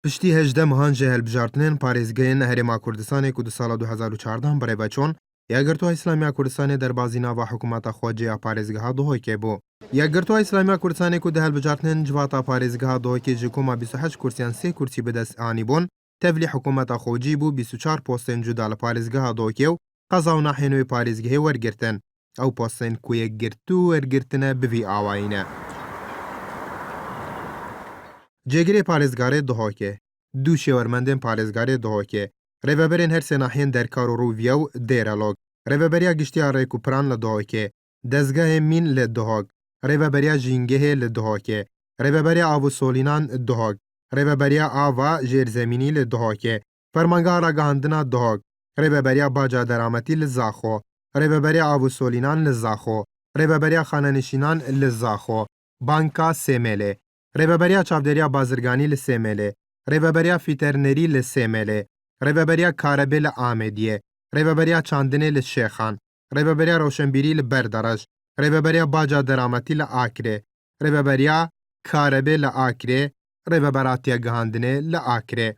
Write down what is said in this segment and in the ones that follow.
Piştî 18 mehan ji hilbijartinên parêzgehên Herêma Kurdistanê ku di sala 2014 birêve çûn, Yekgirtuwa Îslamiya Kurdistanê derbasî nava hikûmeta xwe ya parêzgeha Duhokê bû. Yekgirtuwa Îslamiya Kurdistanê ku di hilbijartinên civata parêzgeha Duhokê ji koma 28 kursiyan 3 kursî bi dest anîbûn, tevlî hikûmeta xwe cî bû 24 postên cuda li parêzgeha Duhokê û qeza û nahên wê parêzgehê wergirtin. Ew postên ku yekgirtû wergirtine bi vî awayî ne. Cêgirê parêzgarê Duhokê. Du şêwermendên parêzgarê Duhokê. Rêveberên her sê nahiyên Derkar û Rûviya û Dêrelok. Rêveberiya Giştiya Rêkûpiran li Duhokê. Dezgehê Mîn li Duhok. Rêveberiya Jîngehê li Duhokê. Rêveberiya Avûsolînan Duhok. Rêveberiya Ava Jêrzemînî li Duhokê. Fermangeha Ragihandina Duhok. Rêveberiya Baca Derametî li Zaxo. Rêveberiya Avûsolînan li Zaxo. Rêveberiya Xanenişînan li Zaxo. Banka Sêmelê. Rêveberiya Çavdêriya Bazirganî li Sêmelê. Rêveberiya Fîternerî li Sêmelê. Rêveberiya Karebê li Amêdiyê. Rêveberiya Çandinê li Şêxan. Rêveberiya Rewşenbîrî li Berderej. Rêveberiya Baca Derametî li Akirê. Rêveberiya Karebê li Akirê. Rêvebera Têgihandinê li Akirê.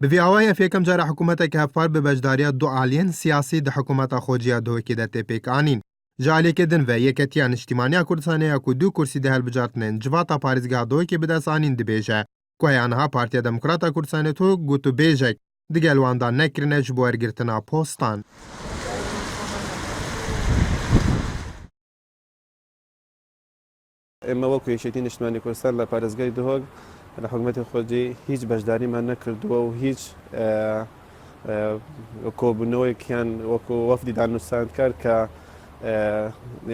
Bi vî awayê ev yekem cara hikûmeteke hevpar bi bejdariya du aliyên siyasî di hikûmeta xwe Duhokê de tê pêkanîn. Ji aliyekê din ve Yeketiya Niştimaniya Kurdistanê ya ku du kursî di hilbijartinên civata parêzgeha Duhokê bi dest anîn dibêje. Ku heya niha Partiya Demokrata Kurdistanê tu gotûbêjek digel wan da nekirine ji bo wergirtina postan. ئێمە وەکو یەکێتی نیشتیمانی کوردستان لە پارێزگای دهۆک لە حکوومەتی خۆجی هیچ بەشداریمان نەکردووە و هیچ کۆبوونەوەیەکیان وەکو وەفدی دانوستان کرد کە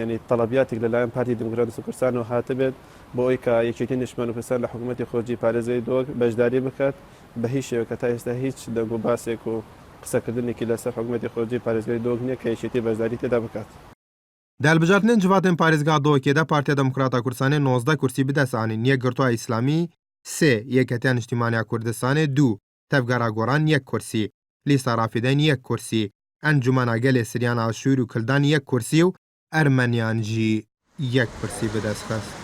ینی تەڵەبیاتێک لەلایەن پارتی دموکراتی کوردستانەوە هاتبێت بۆ ئەوەی کە یەکێتی نیشتیمانی کوردستان لە حکوومەتی خۆجی پارێزگای دهۆک بەشداری بکات بە هیچ شێوەیەک کە تا ئێستا هیچ دەنگ و باسێک و قسەکردنێکی لەسەر حکوومەتی خۆجی پارێزگای دهۆک نییە کە یەکێتی بەشداری تێدا بکات. Di hilbijartinên civatên parêzgeha Duhokê de Partiya Demokrata Kurdistanê 19 kursî bi dest anîn. Yekgirtuwa Îslamî 3, Yeketiya Niştimaniya Kurdistanê 2, Tevgera Goran 1 kursî, Lîsta Rafîdên 1 kursî, Encûmena Gelê Siryan Aşûr û Kildan 1 kursî û Ermeniyan jî 1 kursî bi dest xist.